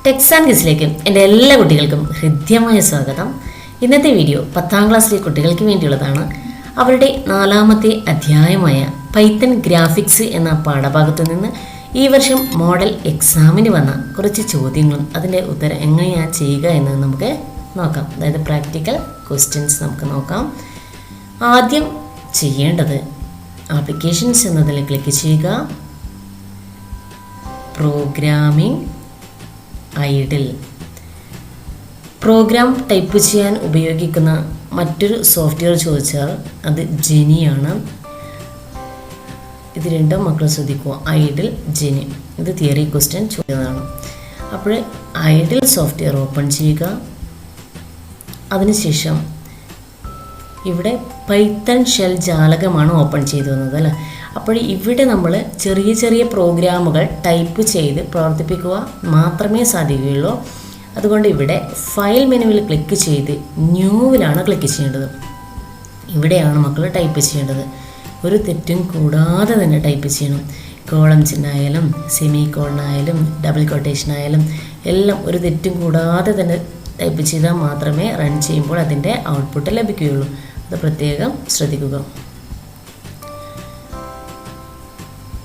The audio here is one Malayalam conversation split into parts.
ടെക്സ് ആൻഡ് ക്വിസിലേക്ക് എൻ്റെ എല്ലാ കുട്ടികൾക്കും ഹൃദ്യമായ സ്വാഗതം. ഇന്നത്തെ വീഡിയോ 10ാം ക്ലാസ്സിലെ കുട്ടികൾക്ക് വേണ്ടിയുള്ളതാണ്. അവരുടെ 4ാമത്തെ അധ്യായമായ പൈത്തൺ ഗ്രാഫിക്സ് എന്ന പാഠഭാഗത്തു നിന്ന് ഈ വർഷം മോഡൽ എക്സാമിന് വന്ന കുറച്ച് ചോദ്യങ്ങളും അതിൻ്റെ ഉത്തരം എങ്ങനെയാണ് ചെയ്യുക എന്നത് നമുക്ക് നോക്കാം. അതായത് പ്രാക്ടിക്കൽ ക്വസ്റ്റ്യൻസ് നമുക്ക് നോക്കാം. ആദ്യം ചെയ്യേണ്ടത് ആപ്ലിക്കേഷൻസ് എന്നതിൽ ക്ലിക്ക് ചെയ്യുക. പ്രോഗ്രാമിംഗ് ഐഡിൽ പ്രോഗ്രാം ടൈപ്പ് ചെയ്യാൻ ഉപയോഗിക്കുന്ന മറ്റൊരു സോഫ്റ്റ്വെയർ ചോദിച്ചാൽ അത് ജെനിയാണ്. ഇത് രണ്ടും മക്കൾ ശ്രദ്ധിക്കുക. ഐഡിൽ, ജെനി. ഇത് തിയറി ക്വസ്റ്റ്യൻ ചോദ്യമാണ്. അപ്പോൾ ഐഡിൽ സോഫ്റ്റ്വെയർ ഓപ്പൺ ചെയ്യുക. അതിനുശേഷം ഇവിടെ പൈത്തൺ ഷെൽ ജാലകമാണ് ഓപ്പൺ ചെയ്തു വന്നത് അല്ലേ. അപ്പോൾ ഇവിടെ നമ്മൾ ചെറിയ ചെറിയ പ്രോഗ്രാമുകൾ ടൈപ്പ് ചെയ്ത് പ്രവർത്തിപ്പിക്കുക മാത്രമേ സാധിക്കുകയുള്ളൂ. അതുകൊണ്ട് ഇവിടെ ഫയൽ മെനുവിൽ ക്ലിക്ക് ചെയ്ത് ന്യൂവിലാണ് ക്ലിക്ക് ചെയ്യേണ്ടത്. ഇവിടെയാണ് മക്കൾ ടൈപ്പ് ചെയ്യേണ്ടത്. ഒരു തെറ്റും കൂടാതെ തന്നെ ടൈപ്പ് ചെയ്യണം. കോളം ചിഹ്നമായാലും സെമി കോളനായാലും ഡബിൾ കൊട്ടേഷൻ ആയാലും എല്ലാം ഒരു തെറ്റും കൂടാതെ തന്നെ ടൈപ്പ് ചെയ്താൽ മാത്രമേ റൺ ചെയ്യുമ്പോൾ അതിൻ്റെ ഔട്ട്പുട്ട് ലഭിക്കുകയുള്ളൂ. അത് പ്രത്യേകം ശ്രദ്ധിക്കുക.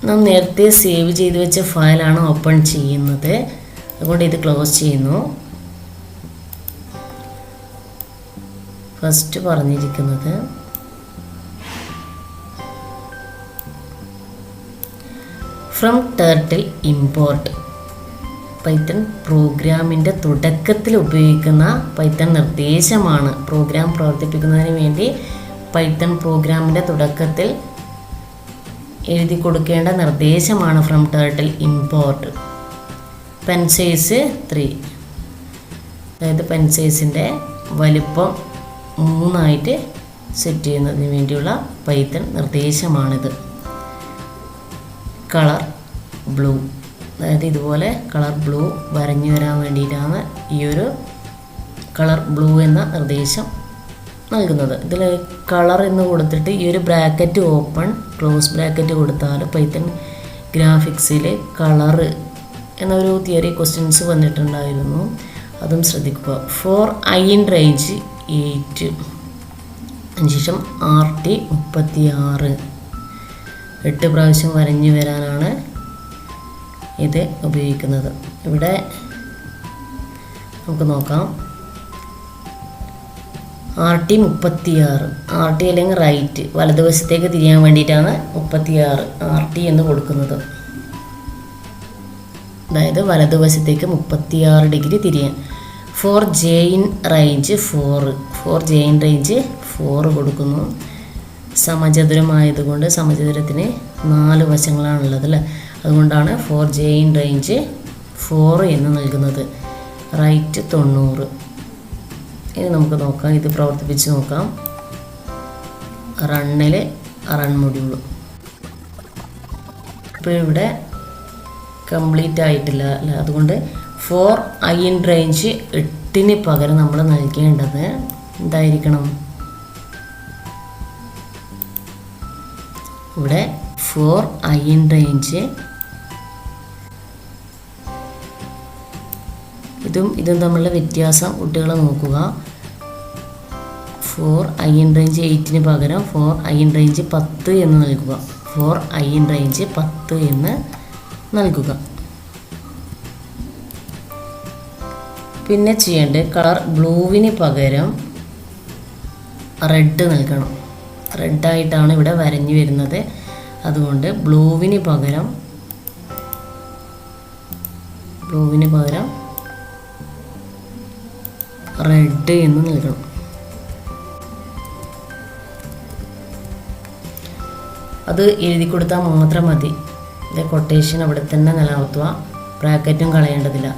നാം നേരത്തെ സേവ് ചെയ്ത് വെച്ച ഫയലാണ് ഓപ്പൺ ചെയ്യുന്നത്. അതുകൊണ്ട് ഇത് ക്ലോസ് ചെയ്യുന്നു. ഫസ്റ്റ് പറഞ്ഞിരിക്കുന്നത് ഫ്രം ടർട്ടിൽ ഇമ്പോർട്ട് പൈത്തൺ പ്രോഗ്രാമിൻ്റെ തുടക്കത്തിൽ ഉപയോഗിക്കുന്ന പൈത്തൺ നിർദ്ദേശമാണ്. പ്രോഗ്രാം പ്രവർത്തിപ്പിക്കുന്നതിന് വേണ്ടി പൈത്തൺ പ്രോഗ്രാമിൻ്റെ തുടക്കത്തിൽ എഴുതി കൊടുക്കേണ്ട നിർദ്ദേശമാണ് from turtle import. Pen size 3, അതായത് പെൻ സൈസിൻ്റെ വലിപ്പം 3 സെറ്റ് ചെയ്യുന്നതിന് വേണ്ടിയുള്ള പൈത്തൺ നിർദ്ദേശമാണിത്. കളർ ബ്ലൂ, അതായത് ഇതുപോലെ കളർ ബ്ലൂ വരഞ്ഞു വരാൻ വേണ്ടിയിട്ടാണ് ഈ ഒരു കളർ ബ്ലൂ എന്ന നിർദ്ദേശം നൽകുന്നത്. ഇതിൽ കളർ എന്ന് കൊടുത്തിട്ട് ഈ ഒരു ബ്രാക്കറ്റ് ഓപ്പൺ ക്ലോസ് ബ്രാക്കറ്റ് കൊടുത്താൽ പൈത്തൺ ഗ്രാഫിക്സിൽ കളറ് എന്നൊരു തിയറി ക്വസ്റ്റ്യൻസ് വന്നിട്ടുണ്ടായിരുന്നു. അതും ശ്രദ്ധിക്കുക. ഫോർ ഐ ഇൻ റേഞ്ച് 8, അതിനുശേഷം RT 36, 8 പ്രാവശ്യം വരഞ്ഞു വരാനാണ് ഇത് ഉപയോഗിക്കുന്നത്. ഇവിടെ നമുക്ക് നോക്കാം. RT 36, RT അല്ലെങ്കിൽ റൈറ്റ് വലതുവശത്തേക്ക് തിരിയാൻ വേണ്ടിയിട്ടാണ് 36 RT എന്ന് കൊടുക്കുന്നത്. അതായത് വലതുവശത്തേക്ക് 36 ഡിഗ്രി തിരിയാൻ. ഫോർ ജെ ഇൻ റേഞ്ച് 4 കൊടുക്കുന്നു. സമചതുരമായതുകൊണ്ട് സമചതുരത്തിന് 4 വശങ്ങളാണുള്ളത് അല്ലേ. അതുകൊണ്ടാണ് 4 ജെ ഇൻ റേഞ്ച് 4 എന്ന് നൽകുന്നത്. റൈറ്റ് 90. ഇനി നമുക്ക് നോക്കാം, ഇത് പ്രവർത്തിപ്പിച്ച് നോക്കാം. റണ്ണിൽ റൺ മൊഡ്യൂൾ ഇപ്പോൾ ഇവിടെ കംപ്ലീറ്റ് ആയിട്ടില്ല അല്ലേ. അതുകൊണ്ട് 4 ഐ ഇൻ റേഞ്ച് 8 പകരം നമ്മൾ നൽകേണ്ടത് എന്തായിരിക്കണം? ഇവിടെ 4 ഐ ഇൻ റേഞ്ച് ഇതും തമ്മിലുള്ള വ്യത്യാസം കുട്ടികൾ നോക്കുക. 4 ഐ ഇൻ റേഞ്ച് 8 പകരം 4 ഐ ഇൻ റേഞ്ച് 10 എന്ന് നൽകുക. 4 ഐ ഇൻ റേഞ്ച് 10 എന്ന് നൽകുക. പിന്നെ ചെയ്യേണ്ടത് കളർ ബ്ലൂവിന് പകരം റെഡ് നൽകണം. റെഡായിട്ടാണ് ഇവിടെ വരഞ്ഞു വരുന്നത്. അതുകൊണ്ട് ബ്ലൂവിന് പകരം റെഡ് എന്ന് നൽകണം. അത് എഴുതി കൊടുത്താൽ മാത്രം മതി. കൊട്ടേഷൻ അവിടെ തന്നെ നിലനിർത്തുക, ബ്രാക്കറ്റും കളയേണ്ടതില്ല.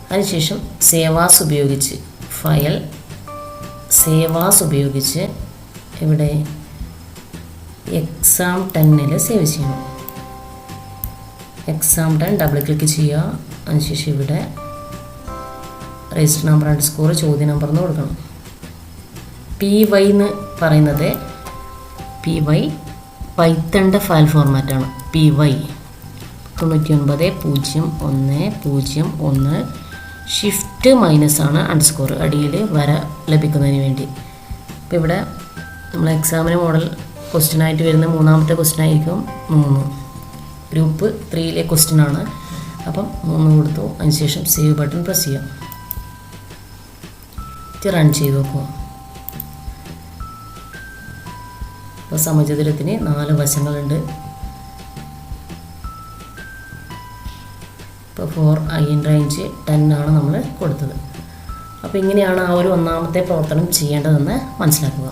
അതിനുശേഷം സേവാസ് ഉപയോഗിച്ച് ഫയൽ സേവാസ് ഉപയോഗിച്ച് ഇവിടെ എക്സാം 10 സേവ് ചെയ്യണം. എക്സാം 10 ഡബിൾ ക്ലിക്ക് ചെയ്യുക. അതിനുശേഷം ഇവിടെ രജിസ്റ്റർ നമ്പർ _ ചോദ്യ നമ്പർ എന്ന് കൊടുക്കണം. PY എന്ന് പറയുന്നത് PY പൈത്തണിൻ്റെ ഫയൽ ഫോർമാറ്റാണ് PY. 99.01.01 ഷിഫ്റ്റ് മൈനസ് ആണ് അണ്ടർസ്കോർ അടിയിൽ വര ലഭിക്കുന്നതിന് വേണ്ടി. അപ്പോൾ ഇവിടെ നമ്മൾ എക്സാമിന് മോഡൽ ക്വസ്റ്റ്യനായിട്ട് വരുന്ന മൂന്നാമത്തെ ക്വസ്റ്റ്യൻ ആയിരിക്കും 3. ഗ്രൂപ്പ് 3ലെ ക്വസ്റ്റ്യനാണ്. അപ്പം 3 കൊടുത്തു. അതിനുശേഷം സേവ് ബട്ടൺ പ്രസ് ചെയ്യാം. റൺ ചെയ്ത് നോക്കുക. അപ്പോൾ സമചതുരത്തിന് 4 വശങ്ങളുണ്ട്. ഇപ്പോൾ 4 in range 10 ആണ് നമ്മൾ കൊടുത്തത്. അപ്പോൾ ഇങ്ങനെയാണ് ആ ഒരു ഒന്നാമത്തെ പ്രവർത്തനം ചെയ്യേണ്ടതെന്ന് മനസ്സിലാക്കുക.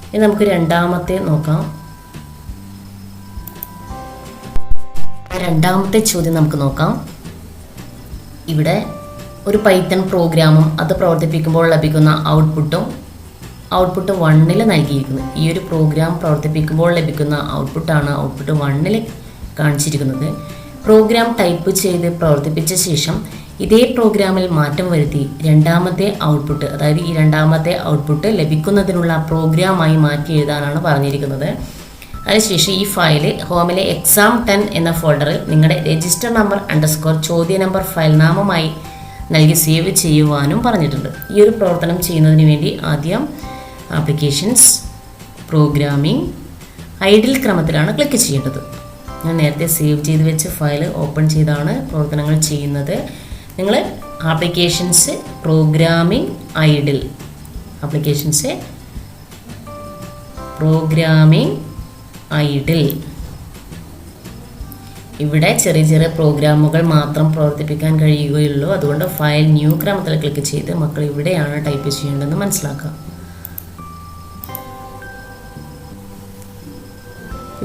ഇനി നമുക്ക് രണ്ടാമത്തെ നോക്കാം. രണ്ടാമത്തെ ചോദ്യം നമുക്ക് നോക്കാം. ഇവിടെ ഒരു പൈത്തൺ പ്രോഗ്രാമും അത് പ്രവർത്തിപ്പിക്കുമ്പോൾ ലഭിക്കുന്ന ഔട്ട്പുട്ട് 1ൽ നൽകിയിരിക്കുന്നു. ഈ ഒരു പ്രോഗ്രാം പ്രവർത്തിപ്പിക്കുമ്പോൾ ലഭിക്കുന്ന ഔട്ട്പുട്ടാണ് ഔട്ട്പുട്ട് 1ൽ കാണിച്ചിരിക്കുന്നത്. പ്രോഗ്രാം ടൈപ്പ് ചെയ്ത് പ്രവർത്തിപ്പിച്ച ശേഷം ഇതേ പ്രോഗ്രാമിൽ മാറ്റം വരുത്തി രണ്ടാമത്തെ ഔട്ട്പുട്ട്, അതായത് ഈ രണ്ടാമത്തെ ഔട്ട്പുട്ട് ലഭിക്കുന്നതിനുള്ള പ്രോഗ്രാമായി മാറ്റി എഴുതാനാണ് പറഞ്ഞിരിക്കുന്നത്. അതിനുശേഷം ഈ ഫയൽ ഹോമിലെ exam10 എന്ന ഫോൾഡറിൽ നിങ്ങളുടെ രജിസ്റ്റർ നമ്പർ അണ്ടർസ്കോർ ചോദ്യ നമ്പർ ഫയൽ നാമമായി നൽകി സേവ് ചെയ്യുവാനും പറഞ്ഞിട്ടുണ്ട്. ഈ ഒരു പ്രവർത്തനം ചെയ്യുന്നതിന് വേണ്ടി ആദ്യം ആപ്ലിക്കേഷൻസ്, പ്രോഗ്രാമിംഗ്, ഐഡിൽ ക്രമത്തിലാണ് ക്ലിക്ക് ചെയ്യേണ്ടത്. ഞാൻ നേരത്തെ സേവ് ചെയ്ത് വെച്ച് ഫയൽ ഓപ്പൺ ചെയ്താണ് പ്രവർത്തനങ്ങൾ ചെയ്യുന്നത്. നിങ്ങൾ applications, programming, idle, applications, programming, idle. ഇവിടെ ചെറിയ ചെറിയ പ്രോഗ്രാമുകൾ മാത്രം പ്രവർത്തിപ്പിക്കാൻ കഴിയുകയുള്ളൂ. അതുകൊണ്ട് ഫയൽ ന്യൂ ക്രമത്തിൽ ക്ലിക്ക് ചെയ്ത് മക്കൾ ഇവിടെയാണ് ടൈപ്പ് ചെയ്യേണ്ടതെന്ന് മനസ്സിലാക്കുക.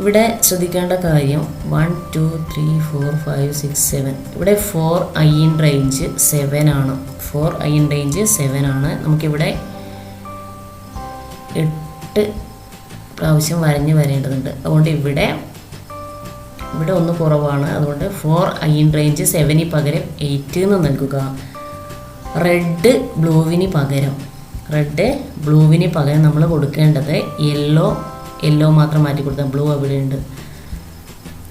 ഇവിടെ ശ്രദ്ധിക്കേണ്ട കാര്യം 1 2 3 4 5 6 7. ഇവിടെ 4 in range 7 ആണ്. 4 in range 7 ആണ്. നമുക്കിവിടെ 8 പ്രാവശ്യം വരേണ്ടതുണ്ട്. അതുകൊണ്ട് ഇവിടെ ഒന്ന് കുറവാണ്. അതുകൊണ്ട് 4 in range 7 പകരം 8 എന്ന് നൽകുക. റെഡ് ബ്ലൂവിന് പകരം നമ്മൾ കൊടുക്കേണ്ടത് യെല്ലോ മാത്രം മാറ്റി കൊടുത്താൽ ബ്ലൂ അവിടെ ഉണ്ട്.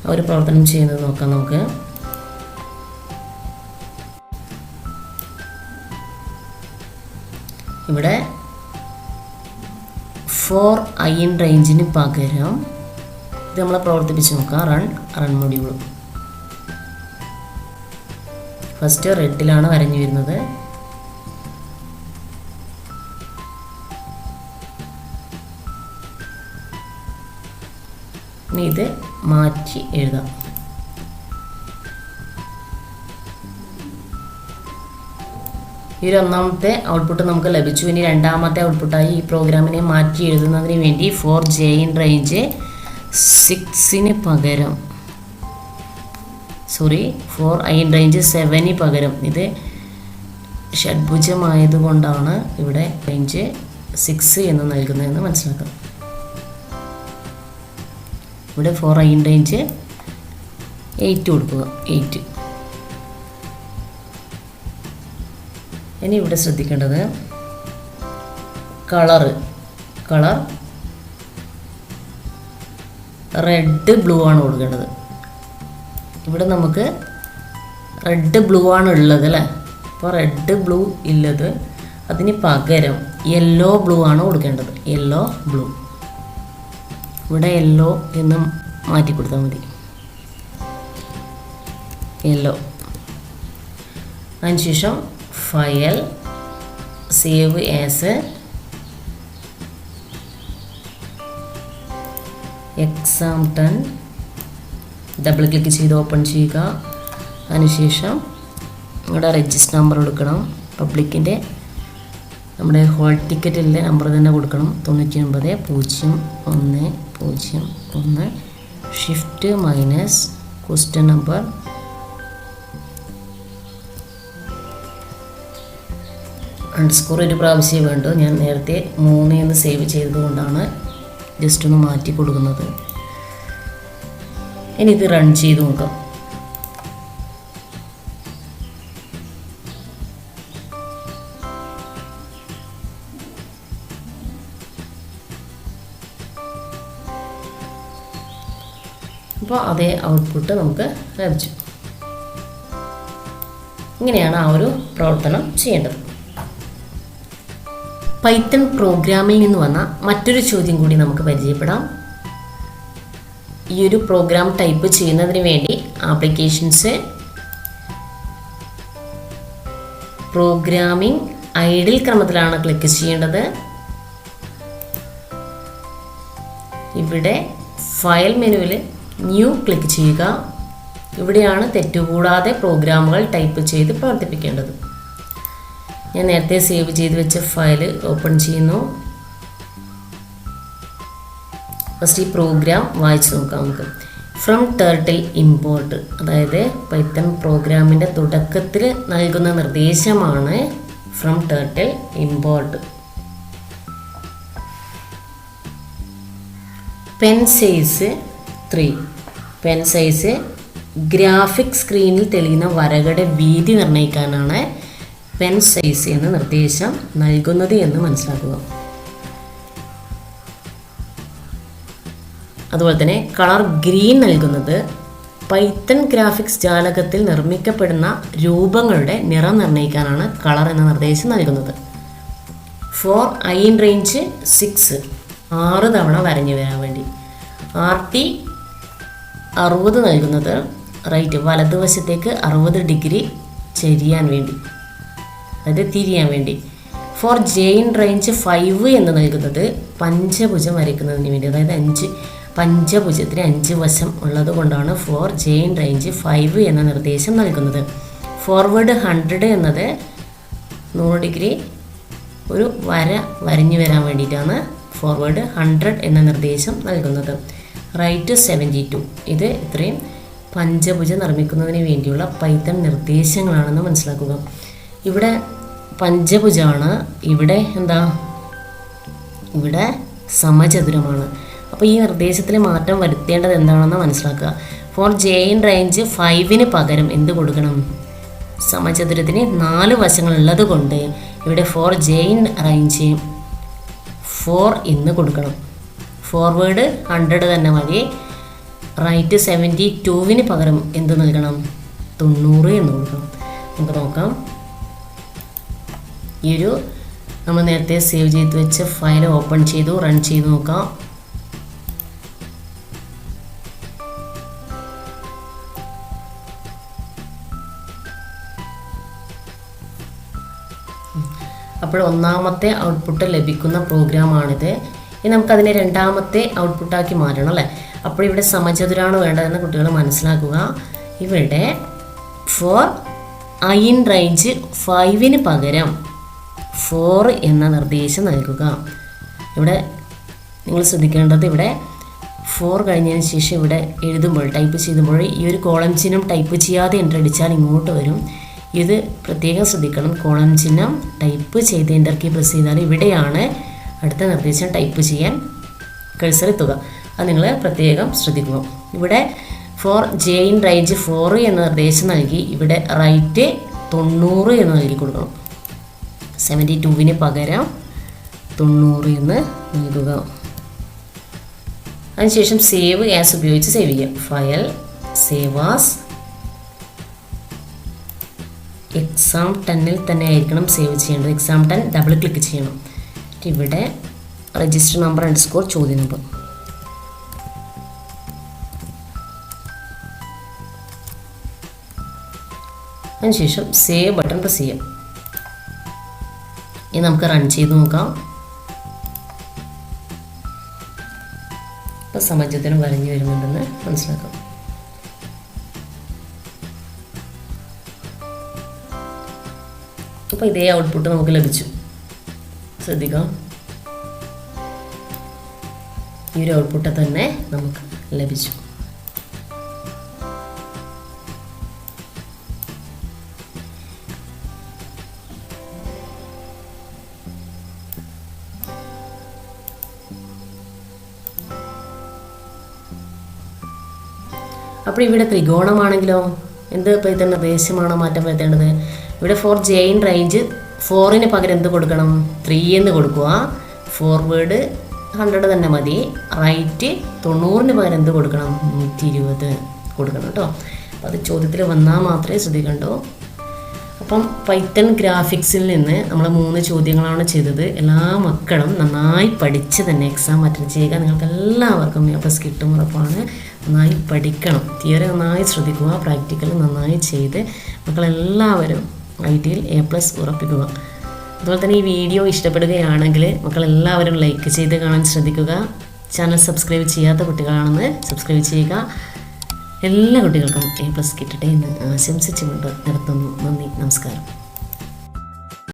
ആ ഒരു പ്രവർത്തനം ചെയ്യുന്നത് നോക്കാം നമുക്ക്. ഇവിടെ 4 in range പകരം ഇത് നമ്മൾ പ്രവർത്തിപ്പിച്ച് നോക്കാം. റൺ മൊഡ്യൂൾ ഫസ്റ്റ് റെഡിലാണ് വരഞ്ഞു വരുന്നത്. ഇനി ഇത് മാറ്റി എഴുതാം. ഈ ഒരു ഒന്നാമത്തെ ഔട്ട്പുട്ട് നമുക്ക് ലഭിച്ചു. ഇനി രണ്ടാമത്തെ ഔട്ട്പുട്ടായി ഈ പ്രോഗ്രാമിനെ മാറ്റി എഴുതുന്നതിന് വേണ്ടി 4 in range 6 പകരം 4 in range 7 പകരം ഇത് ഷഡ്ഭുജമായതുകൊണ്ടാണ് ഇവിടെ റേഞ്ച് 6 എന്ന് നൽകുന്നതെന്ന് മനസ്സിലാക്കാം. ഇവിടെ 4 in range 8 കൊടുക്കുക. 8. ഇനി ഇവിടെ ശ്രദ്ധിക്കേണ്ടത് കളർ റെഡ് ബ്ലൂ ആണ് കൊടുക്കേണ്ടത്. ഇവിടെ നമുക്ക് റെഡ് ബ്ലൂ ആണ് ഉള്ളത് അല്ലേ. അപ്പോൾ റെഡ് ബ്ലൂ ഇല്ലത്, അതിന് പകരം യെല്ലോ ബ്ലൂ ആണ് കൊടുക്കേണ്ടത്. Yellow blue. ഇവിടെ യെല്ലോ എന്ന് മാറ്റി കൊടുത്താൽ മതി. യെല്ലോ. അതിനുശേഷം file, save as exam10 double click ചെയ്ത് ഓപ്പൺ ചെയ്യുക. അതിനുശേഷം നിങ്ങളുടെ രജിസ്റ്റർ നമ്പർ കൊടുക്കണം. പബ്ലിക്കിൻ്റെ നമ്മുടെ ഹോൾ ടിക്കറ്റിലെ നമ്പർ തന്നെ കൊടുക്കണം. 99.01.01 shift minus question number underscore ഒരു പ്രാവശ്യമേ വേണ്ടു. ഞാൻ നേരത്തെ 3 എന്ന് സേവ് ചെയ്തതുകൊണ്ടാണ് ജസ്റ്റ് ഒന്ന് മാറ്റി കൊടുക്കുന്നത്. ഇനി ഇത് റൺ ചെയ്ത് നോക്കാം. അപ്പോൾ അതേ ഔട്ട്പുട്ട് നമുക്ക് ലഭിച്ചു. ഇങ്ങനെയാണ് ആ ഒരു പ്രവർത്തനം ചെയ്യേണ്ടത്. പൈത്തൺ പ്രോഗ്രാമിൽ നിന്ന് വന്ന മറ്റൊരു ചോദ്യം കൂടി നമുക്ക് പരിചയപ്പെടാം. ഈ ഒരു പ്രോഗ്രാം ടൈപ്പ് ചെയ്യുന്നതിന് വേണ്ടി ആപ്ലിക്കേഷൻസ്, പ്രോഗ്രാമിംഗ് ഐഡിൽ ക്രമത്തിലാണ് ക്ലിക്ക് ചെയ്യേണ്ടത്. ഇവിടെ ഫയൽ മെനുവിൽ ന്യൂ ക്ലിക്ക് ചെയ്യുക. ഇവിടെയാണ് തെറ്റുകൂടാതെ പ്രോഗ്രാമുകൾ ടൈപ്പ് ചെയ്ത് പ്രവർത്തിപ്പിക്കേണ്ടത്. ഞാൻ നേരത്തെ സേവ് ചെയ്ത് വെച്ച ഫയൽ ഓപ്പൺ ചെയ്യുന്നു. ഫസ്റ്റ് ഈ പ്രോഗ്രാം വായിച്ച് നോക്കാം നമുക്ക്. ഫ്രം ടർട്ടിൽ ഇമ്പോർട്ട്, അതായത് പൈത്തൺ പ്രോഗ്രാമിൻ്റെ തുടക്കത്തിൽ നൽകുന്ന നിർദ്ദേശമാണ് from turtle import. Pen size 3. Pen size graphic സ്ക്രീനിൽ തെളിയുന്ന വരകളുടെ വീതി നിർണ്ണയിക്കാനാണ് പെൻ സൈസ് എന്ന നിർദ്ദേശം നൽകുന്നത് എന്ന് മനസ്സിലാക്കുക. അതുപോലെ തന്നെ കളർ ഗ്രീൻ നൽകുന്നത് പൈത്തൺ ഗ്രാഫിക്സ് ജാലകത്തിൽ നിർമ്മിക്കപ്പെടുന്ന രൂപങ്ങളുടെ നിറം നിർണ്ണയിക്കാനാണ് കളർ എന്ന നിർദ്ദേശം നൽകുന്നത്. ഫോർ ഐ ഇൻ റേഞ്ച് 6, 6 തവണ വരഞ്ഞു വരാൻ വേണ്ടി. RT 60 നൽകുന്നത് റൈറ്റ് വലതുവശത്തേക്ക് 60 ഡിഗ്രി ചെരിയാൻ വേണ്ടി, അതായത് തിരിയാൻ വേണ്ടി. ഫോർ ജെ ഇൻ റേഞ്ച് 5 എന്ന് നൽകുന്നത് പഞ്ചഭുജം വരയ്ക്കുന്നതിന് വേണ്ടി, അതായത് 5 പഞ്ചഭുജത്തിന് 5 വശം ഉള്ളത് കൊണ്ടാണ് ഫോർ ജെ ഇൻ റേഞ്ച് 5 എന്ന നിർദ്ദേശം നൽകുന്നത്. ഫോർവേഡ് 100 എന്നത് 100 ഡിഗ്രി ഒരു വര വരഞ്ഞു വരാൻ വേണ്ടിയിട്ടാണ് ഫോർവേഡ് 100 എന്ന നിർദ്ദേശം നൽകുന്നത്. റൈറ്റ് 72, ഇത് ഇത്രയും പഞ്ചഭുജം നിർമ്മിക്കുന്നതിന് വേണ്ടിയുള്ള പൈത്തൺ നിർദ്ദേശങ്ങളാണെന്ന് മനസ്സിലാക്കുക. ഇവിടെ പഞ്ചഭുജമാണ്, ഇവിടെ എന്താ, ഇവിടെ സമചതുരമാണ്. അപ്പോൾ ഈ നിർദ്ദേശത്തിൽ മാറ്റം വരുത്തേണ്ടത് എന്താണെന്ന് മനസ്സിലാക്കുക. ഫോർ ജെ ഇൻ റേഞ്ച് 5 പകരം എന്ത് കൊടുക്കണം? സമചതുരത്തിന് 4 വശങ്ങളുള്ളത് കൊണ്ട് ഇവിടെ ഫോർ ജെ ഇൻ റേഞ്ച് 4 എന്ന് കൊടുക്കണം. ഫോർവേഡ് 100 തന്നെ മതി. റൈറ്റ് 72 പകരം എന്ത് നൽകണം? 90 എന്ന് കൊടുക്കണം. നമുക്ക് നോക്കാം. ഈ ഒരു നമ്മൾ നേരത്തെ സേവ് ചെയ്ത് വെച്ച ഫയൽ ഓപ്പൺ ചെയ്തു റൺ ചെയ്ത് നോക്കാം. അപ്പോൾ ഒന്നാമത്തെ ഔട്ട്പുട്ട് ലഭിക്കുന്ന പ്രോഗ്രാമാണിത്. ഇനി നമുക്കതിനെ രണ്ടാമത്തെ ഔട്ട്പുട്ടാക്കി മാറ്റണം അല്ലേ. അപ്പോൾ ഇവിടെ സമചതുരമാണ് വേണ്ടതെന്ന് കുട്ടികൾ മനസ്സിലാക്കുക. ഇവിടെ ഫോർ ഐ ഇൻ റേഞ്ച് 5 പകരം 4 എന്ന നിർദ്ദേശം നൽകുക. ഇവിടെ നിങ്ങൾ ശ്രദ്ധിക്കേണ്ടത്, ഇവിടെ 4 കഴിഞ്ഞതിന് ശേഷം ഇവിടെ എഴുതുമ്പോൾ ടൈപ്പ് ചെയ്യുമ്പോൾ ഈ ഒരു കോളം ചിഹ്നം ടൈപ്പ് ചെയ്യാതെ എൻ്റർ അടിച്ചാൽ ഇങ്ങോട്ട് വരും. ഇത് പ്രത്യേകം ശ്രദ്ധിക്കണം. കോളം ചിഹ്നം ടൈപ്പ് ചെയ്ത് എൻ്റർ കീ പ്രസ് ചെയ്താൽ ഇവിടെയാണ് അടുത്ത നിർദ്ദേശം ടൈപ്പ് ചെയ്യാൻ കഴ്സർ എത്തുക. അത് നിങ്ങൾ പ്രത്യേകം ശ്രദ്ധിക്കുക. ഇവിടെ ഫോർ ജെ ഇൻ റേഞ്ച് 4 എന്ന നിർദ്ദേശം നൽകി ഇവിടെ റൈറ്റ് 90 എന്ന് നൽകി കൊടുക്കണം. 72 പകരം 90 എന്ന് നൽകുക. അതിനുശേഷം സേവ് ആസ് ഉപയോഗിച്ച് സേവ് ചെയ്യാം. ഫയൽ സേവ് ആസ് exam10 തന്നെ ആയിരിക്കണം സേവ് ചെയ്യേണ്ടത്. exam10 ഡബിൾ ക്ലിക്ക് ചെയ്യണം. ഇവിടെ രജിസ്റ്റർ നമ്പർ _ ചോദ്യ നമ്പർ. അതിനുശേഷം സേവ് ബട്ടൺ പ്രസ് ചെയ്യാം. ഇനി നമുക്ക് റൺ ചെയ്ത് നോക്കാം. ഇപ്പോൾ സമചതുരം വരഞ്ഞു വരുന്നുണ്ടെന്ന് മനസ്സിലാക്കാം. അപ്പോൾ ഇതേ ഔട്ട്പുട്ട് നമുക്ക് ലഭിച്ചു. ശ്രദ്ധിക്കാം, ഈ ഒരു ഔട്ട്പുട്ട് തന്നെ നമുക്ക് ലഭിച്ചു. അപ്പോൾ ഇവിടെ ത്രികോണമാണെങ്കിലോ എന്ത് പൈത്തൺ നിർദ്ദേശമാണോ മാറ്റം വരുത്തേണ്ടത്? ഇവിടെ ഫോർ ജെ ഇൻ റേഞ്ച് 4 പകരം എന്ത് കൊടുക്കണം? 3 എന്ന് കൊടുക്കുക. ഫോർവേഡ് 100 തന്നെ മതി. റൈറ്റ് 90-ന് പകരം എന്ത് കൊടുക്കണം? 120 കൊടുക്കണം കേട്ടോ. അപ്പോൾ അത് ചോദ്യത്തിൽ വന്നാൽ മാത്രമേ ശ്രദ്ധിക്കണ്ടോ. അപ്പം പൈത്തൺ ഗ്രാഫിക്സിൽ നിന്ന് നമ്മൾ 3 ചോദ്യങ്ങളാണ് ചെയ്തത്. എല്ലാ മക്കളും നന്നായി പഠിച്ച് തന്നെ എക്സാം അറ്റൻഡ് ചെയ്യുക. നിങ്ങൾക്ക് എല്ലാവർക്കും A+ കിട്ടും, ഉറപ്പാണ്. നന്നായി പഠിക്കണം, തിയറി നന്നായി ശ്രദ്ധിക്കുക, പ്രാക്ടിക്കൽ നന്നായി ചെയ്ത് മക്കളെല്ലാവരും ITയിൽ A+ ഉറപ്പിക്കുക. അതുപോലെ തന്നെ ഈ വീഡിയോ ഇഷ്ടപ്പെടുകയാണെങ്കിൽ മക്കളെല്ലാവരും ലൈക്ക് ചെയ്ത് കാണാൻ ശ്രദ്ധിക്കുക. ചാനൽ സബ്സ്ക്രൈബ് ചെയ്യാത്ത കുട്ടികളാണെന്ന് സബ്സ്ക്രൈബ് ചെയ്യുക. എല്ലാ കുട്ടികൾക്കും A+ കിട്ടട്ടെ എന്ന് ആശംസിച്ചുകൊണ്ട് നിർത്തുന്നു. നന്ദി, നമസ്കാരം.